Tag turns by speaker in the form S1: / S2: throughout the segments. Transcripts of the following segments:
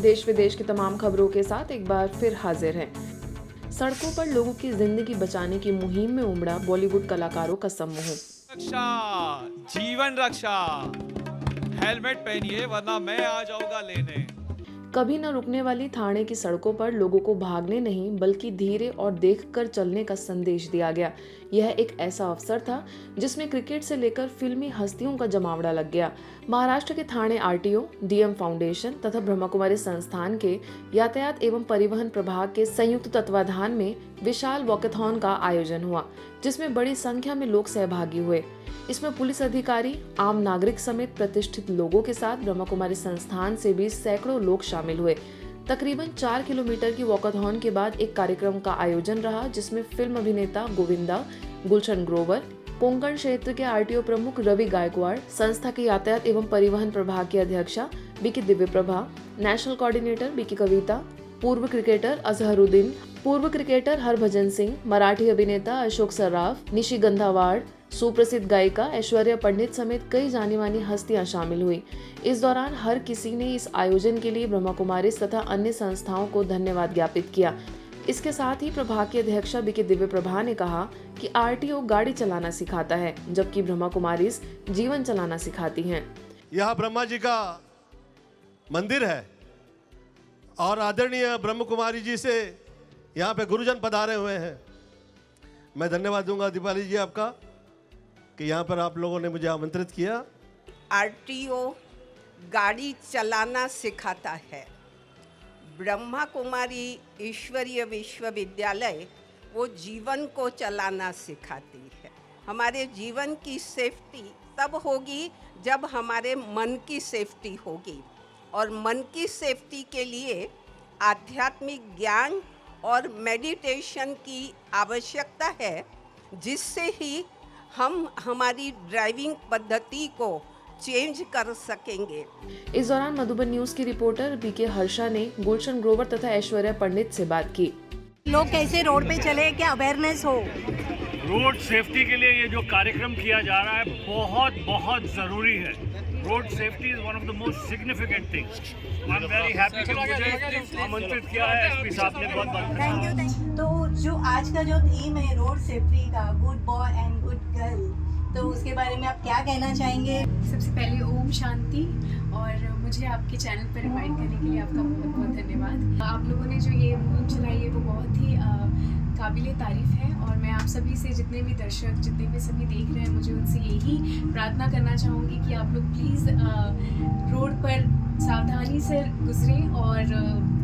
S1: देश विदेश की तमाम खबरों के साथ एक बार फिर हाजिर हैं। सड़कों पर लोगों की जिंदगी बचाने की मुहिम में उमड़ा बॉलीवुड कलाकारों का समूह।
S2: रक्षा, जीवन रक्षा, हेलमेट पहनिए वरना मैं आ जाऊंगा लेने।
S1: कभी न रुकने वाली ठाणे की सड़कों पर लोगों को भागने नहीं बल्कि धीरे और देखकर चलने का संदेश दिया गया। यह एक ऐसा अवसर था जिसमें क्रिकेट से लेकर फिल्मी हस्तियों का जमावड़ा लग गया। महाराष्ट्र के ठाणे आरटीओ, डीएम फाउंडेशन तथा ब्रह्मा कुमारी संस्थान के यातायात एवं परिवहन प्रभाग के संयुक्त तत्वाधान में विशाल वॉकेथॉन का आयोजन हुआ, जिसमें बड़ी संख्या में लोग सहभागी हुए। इसमें पुलिस अधिकारी, आम नागरिक समेत प्रतिष्ठित लोगों के साथ ब्रह्मा कुमारी संस्थान से भी सैकड़ों लोग शामिल हुए। तकरीबन 4 किलोमीटर की वॉकाथॉन के बाद एक कार्यक्रम का आयोजन रहा, जिसमें फिल्म अभिनेता गोविंदा, गुलशन ग्रोवर, कोंकण क्षेत्र के आरटीओ प्रमुख रवि गायकवाड़, संस्था के यातायात एवं परिवहन प्रभाग की अध्यक्षा BK Divya Prabha, national coordinator BK कविता, पूर्व क्रिकेटर अजहरुद्दीन, पूर्व क्रिकेटर हरभजन सिंह, मराठी अभिनेता अशोक सर्राफ, निशी गंधावाड़, सुप्रसिद्ध गायिका ऐश्वर्या पंडित समेत कई जानी मानी हस्तियां शामिल हुई। इस दौरान हर किसी ने इस आयोजन के लिए ब्रह्मा कुमारी तथा अन्य संस्थाओं को धन्यवाद ज्ञापित किया। इसके साथ ही प्रभाग की अध्यक्षा बीके दिव्य प्रभा ने कहा कि आरटीओ गाड़ी चलाना सिखाता है, जबकि ब्रह्मा कुमारी जीवन चलाना सिखाती हैं।
S3: यह ब्रह्मा जी का मंदिर है और आदरणीय ब्रह्म कुमारी जी से यहाँ पे गुरुजन पधारे हुए हैं। मैं धन्यवाद दूंगा दीपाली जी आपका कि यहाँ पर आप लोगों ने मुझे आमंत्रित किया।
S4: आरटीओ गाड़ी चलाना सिखाता है। ब्रह्मा कुमारी ईश्वरीय विश्वविद्यालय वो जीवन को चलाना सिखाती है। हमारे जीवन की सेफ्टी तब होगी जब हमारे मन की सेफ्टी होगी, और मन की सेफ्टी के लिए आध्यात्मिक ज्ञान और मेडिटेशन की आवश्यकता है, जिससे ही हम हमारी ड्राइविंग पद्धति को चेंज कर सकेंगे।
S1: इस दौरान मधुबन न्यूज की रिपोर्टर बीके हर्षा ने गुलशन ग्रोवर तथा ऐश्वर्या पंडित से बात की।
S5: लोग कैसे रोड पे चले, क्या अवेयरनेस हो?
S6: रोड सेफ्टी के लिए ये जो कार्यक्रम किया जा रहा है बहुत बहुत ज़रूरी है। Road safety is one of the most significant things. I am very happy कि मुझे आमंत्रित किया है एसपी साहब ने। बहुत
S5: थैंक यू। तो जो आज का जो थीम है रोड सेफ्टी का, good boy and good girl, तो उसके बारे में आप क्या कहना चाहेंगे?
S7: सबसे पहले ओम शांति, और मुझे आपके चैनल पर इनवाइट करने के लिए आपका बहुत बहुत धन्यवाद। आप लोगों ने जो ये मुहिम चलाई है वो बहुत ही काबिले तारीफ़ है, और मैं आप सभी से, जितने भी दर्शक, जितने भी सभी देख रहे हैं, मुझे उनसे यही प्रार्थना करना चाहूँगी कि आप लोग प्लीज़ रोड पर सावधानी से गुजरें और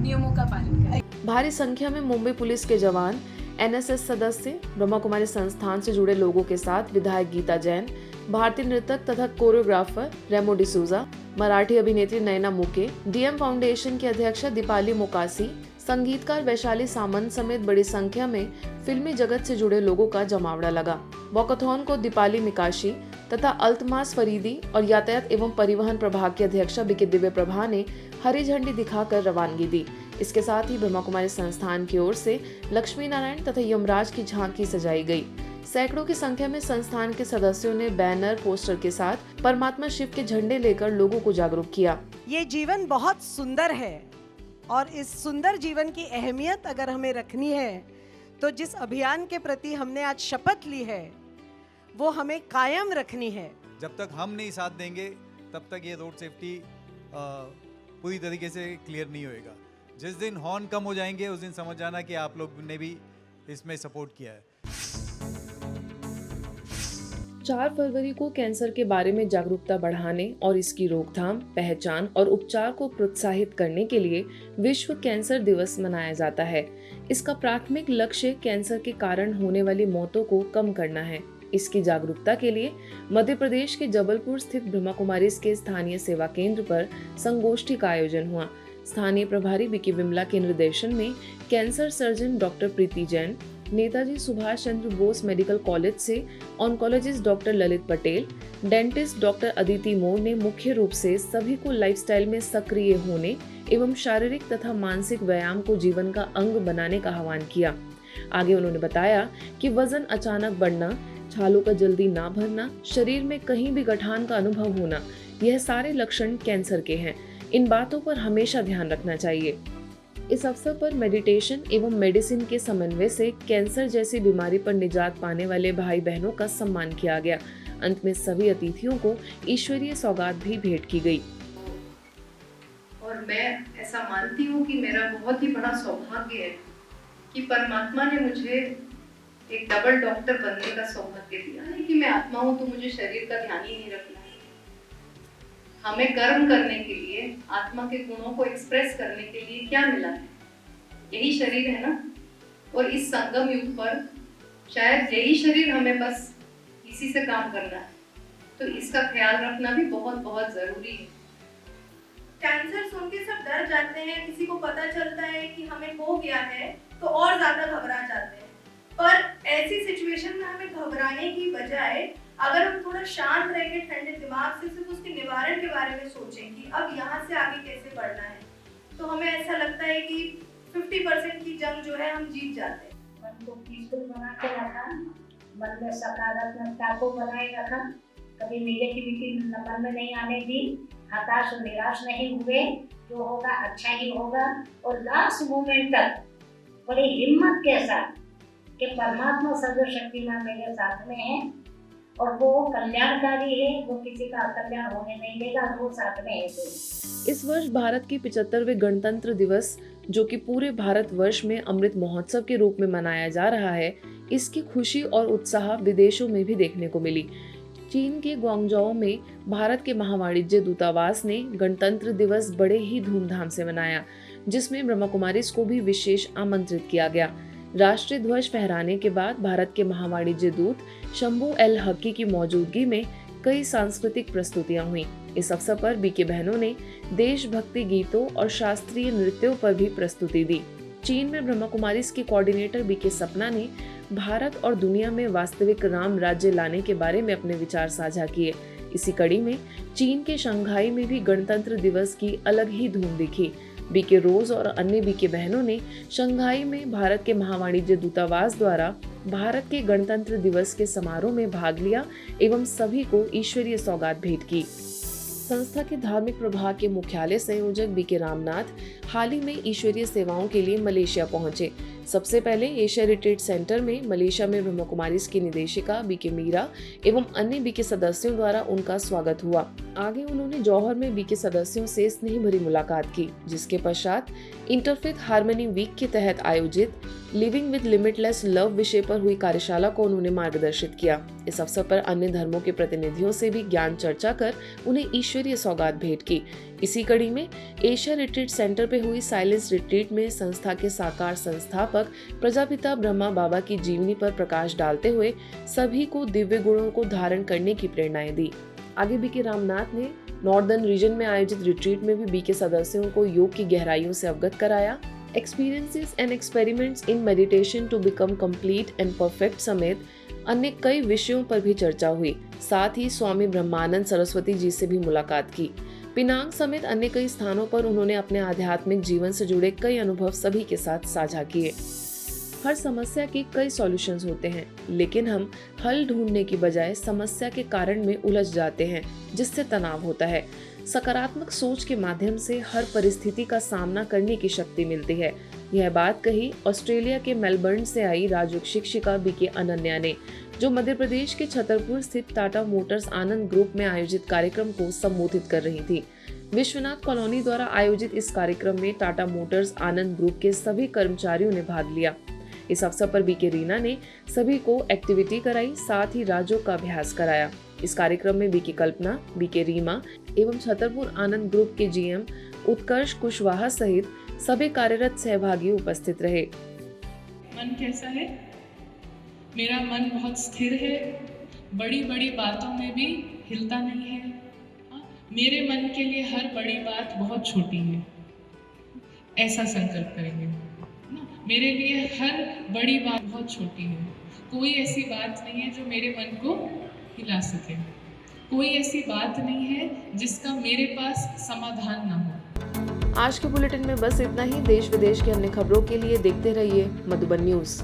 S7: नियमों का पालन करें।
S1: भारी संख्या में मुंबई पुलिस के जवान, एनएसएस सदस्य, ब्रह्मा कुमारी संस्थान से जुड़े लोगों के साथ विधायक गीता जैन, भारतीय नृतक तथा कोरियोग्राफर रेमो डिसूजा, मराठी अभिनेत्री नयना मुके, डीएम फाउंडेशन की अध्यक्षा दीपाली मोकासी, संगीतकार वैशाली सामंत समेत बड़ी संख्या में फिल्मी जगत से जुड़े लोगों का जमावड़ा लगा। वॉकाथॉन को दीपाली मिकाशी तथा अल्तमास फरीदी और यातायात एवं परिवहन प्रभाग की अध्यक्षा बीके दिव्य प्रभा ने हरी झंडी दिखाकर रवानगी दी। इसके साथ ही ब्रह्मा कुमारी संस्थान की ओर से लक्ष्मी नारायण तथा यमराज की झांकी सजाई गई। सैकड़ों की संख्या में संस्थान के सदस्यों ने बैनर, पोस्टर के साथ परमात्मा शिव के झंडे लेकर लोगों को जागरूक किया।
S5: ये जीवन बहुत सुंदर है, और इस सुंदर जीवन की अहमियत अगर हमें रखनी है तो जिस अभियान के प्रति हमने आज शपथ ली है वो हमें कायम रखनी है।
S2: जब तक हम नहीं साथ देंगे तब तक ये रोड सेफ्टी पूरी तरीके से क्लियर नहीं होएगा। जिस दिन हॉर्न कम हो जाएंगे उस दिन समझ जाना कि आप लोग ने भी इसमें सपोर्ट किया है।
S1: 4 फरवरी को कैंसर के बारे में जागरूकता बढ़ाने और इसकी रोकथाम, पहचान और उपचार को प्रोत्साहित करने के लिए विश्व कैंसर दिवस मनाया जाता है। इसका प्राथमिक लक्ष्य कैंसर के कारण होने वाली मौतों को कम करना है। इसकी जागरूकता के लिए मध्य प्रदेश के जबलपुर स्थित ब्रह्मा कुमारी के स्थानीय सेवा केंद्र पर संगोष्ठी का आयोजन हुआ। स्थानीय प्रभारी बीके विमला के निर्देशन में cancer surgeon doctor Preeti Jain, Netaji Subhash Chandra Bose medical college से oncologist doctor Lalit Patel, dentist doctor Aditi More ने मुख्य रूप से सभी को लाइफस्टाइल में सक्रिय होने एवं शारीरिक तथा मानसिक व्यायाम को जीवन का अंग बनाने का आह्वान किया। आगे उन्होंने बताया कि वजन अचानक बढ़ना, छालों का जल्दी ना भरना, शरीर में कहीं भी गठान का अनुभव होना, यह सारे लक्षण कैंसर के हैं। इन बातों पर हमेशा ध्यान रखना चाहिए। इस अवसर पर मेडिटेशन एवं मेडिसिन के समन्वय से कैंसर जैसी बीमारी पर निजात पाने वाले भाई बहनों का सम्मान किया गया। अंत में सभी अतिथियों को ईश्वरीय सौगात भी भेंट की गई।
S8: और मैं ऐसा मानती हूँ कि मेरा बहुत ही बड़ा सौभाग्य है कि परमात्मा ने मुझे एक डबल डॉक्टर बनने का सौभाग्य दिया है कि मैं आत्मा हूँ तो मुझे शरीर का ध्यान ही नहीं रखना है। हमें कर्म करने के लिए, आत्मा के गुणों को एक्सप्रेस करने के लिए क्या मिला है? यही शरीर है ना। और इस संगम युग पर शायद यही शरीर हमें बस इसी से काम करना है, तो इसका ख्याल रखना भी बहुत बहुत जरूरी है।
S9: कैंसर सुन के सब डर जाते हैं, किसी को पता चलता है कि हमें हो गया है तो और ज्यादा घबरा जाते हैं। पर ऐसी सिचुएशन में हमें घबराने की बजाय अगर हम थोड़ा शांत रहेंगे, ठंडे दिमाग से सिर्फ उसके निवारण के बारे में सोचें कि अब यहाँ से आगे कैसे बढ़ना है, तो हमें ऐसा लगता है कि 50% की जंग जो है हम जीत जाते हैं।
S10: मन को पीसफुल बना के रखा, मन में सकारात्मकता को बनाए रखा, कभी नेगेटिविटी मन में नहीं आने दी, हताश और निराश नहीं हुए, जो होगा अच्छा ही होगा। और लास्ट मोमेंट तक बड़ी हिम्मत के साथ कि परमात्मा सर्वशक्तिमान मेरे साथ में है और वो कल्याणकारी है, वो किसी का अकल्याण होने नहीं देगा, वो साथ में है।
S1: इस वर्ष भारत के 75वें गणतंत्र दिवस, जो कि पूरे भारत वर्ष में अमृत महोत्सव के रूप में मनाया जा रहा है, इसकी खुशी और उत्साह विदेशों में भी देखने को मिली। चीन के ग्वांगझोउ में भारत के महावाणिज्य दूतावास ने गणतंत्र दिवस बड़े ही धूमधाम से मनाया, जिसमें ब्रह्मा कुमारीज को भी विशेष आमंत्रित किया गया। राष्ट्रीय ध्वज फहराने के बाद भारत के महावाणिज्य दूत शंभू एल हकी की मौजूदगी में कई सांस्कृतिक प्रस्तुतियां हुई। इस अवसर पर बीके बहनों ने देशभक्ति गीतों और शास्त्रीय नृत्यों पर भी प्रस्तुति दी। चीन में ब्रह्मा कुमारीज की कोऑर्डिनेटर बीके सपना ने भारत और दुनिया में वास्तविक राम राज्य लाने के बारे में अपने विचार साझा किए। इसी कड़ी में चीन के शंघाई में भी गणतंत्र दिवस की अलग ही धूम दिखी। बीके रोज और अन्य बीके बहनों ने शंघाई में भारत के महावाणिज्य दूतावास द्वारा भारत के गणतंत्र दिवस के समारोह में भाग लिया एवं सभी को ईश्वरीय सौगात भेंट की। संस्था के धार्मिक प्रभाग के मुख्यालय संयोजक बीके रामनाथ हाल ही में ईश्वरीय सेवाओं के लिए मलेशिया पहुंचे। सबसे पहले एशिया रिट्रीट सेंटर में मलेशिया में ब्रह्मा कुमारीज की निदेशिका बीके मीरा एवं अन्य बीके सदस्यों द्वारा उनका स्वागत हुआ। आगे उन्होंने जौहर में बीके सदस्यों से स्नेह भरी मुलाकात की, जिसके पश्चात इंटरफेथ हार्मनी वीक के तहत आयोजित लिविंग विद लिमिटलेस लव विषय पर हुई कार्यशाला को उन्होंने मार्गदर्शित किया। इस अवसर पर अन्य धर्मों के प्रतिनिधियों से भी ज्ञान चर्चा कर उन्हें ईश्वरीय सौगात भेंट की। इसी कड़ी में एशिया रिट्रीट सेंटर पे हुई साइलेंस रिट्रीट में संस्था के साकार संस्थापक प्रजापिता ब्रह्मा बाबा की जीवनी पर प्रकाश डालते हुए सभी को दिव्य गुणों को धारण करने की प्रेरणाएं दी। आगे बीके रामनाथ ने नॉर्दर्न रीजन में आयोजित रिट्रीट में भी बीके सदस्यों को योग की गहराइयों से अवगत कराया। Experiences and experiments in meditation to become complete and perfect समेत अन्य कई विषयों पर भी चर्चा हुई। साथ ही स्वामी ब्रह्मानंद सरस्वती जी से भी मुलाकात की। पिनांग समेत अन्य कई स्थानों पर उन्होंने अपने आध्यात्मिक जीवन से जुड़े कई अनुभव सभी के साथ साझा किए। हर समस्या के कई सॉल्यूशंस होते हैं, लेकिन हम हल ढूंढने की बजाय समस्या के कारण में उलझ जाते हैं, जिससे तनाव होता है। सकारात्मक सोच के माध्यम से हर परिस्थिति का सामना करने की शक्ति मिलती है। यह बात कही ऑस्ट्रेलिया के मेलबर्न से आई राजयोग शिक्षिका बीके अनन्या ने, जो मध्य प्रदेश के छतरपुर स्थित टाटा मोटर्स आनंद ग्रुप में आयोजित कार्यक्रम को संबोधित कर रही थी। विश्वनाथ कॉलोनी द्वारा आयोजित इस कार्यक्रम में टाटा मोटर्स आनंद ग्रुप के सभी कर्मचारियों ने भाग लिया। इस अवसर पर बीके रीना ने सभी को एक्टिविटी कराई, साथ ही राजयोग का अभ्यास कराया। इस कार्यक्रम में बीके कल्पना, बीके रीमा एवं छतरपुर आनंद ग्रुप के जीएम उत्कर्ष कुशवाहा सहित सभी कार्यरत सहभागी उपस्थित रहे।
S11: मन कैसा है? मेरा मन बहुत स्थिर है, बड़ी बड़ी बातों में भी हिलता नहीं है। मेरे मन के लिए हर बड़ी बात बहुत छोटी है, ऐसा संकल्प करेंगे। मेरे लिए हर बड़ी बात बहुत छोटी है। कोई ऐसी बात नहीं है जो मेरे मन को हिला सके। कोई ऐसी बात नहीं है जिसका मेरे पास समाधान ना हो।
S1: आज के बुलेटिन में बस इतना ही। देश विदेश की अन्य खबरों के लिए देखते रहिए मधुबन न्यूज़।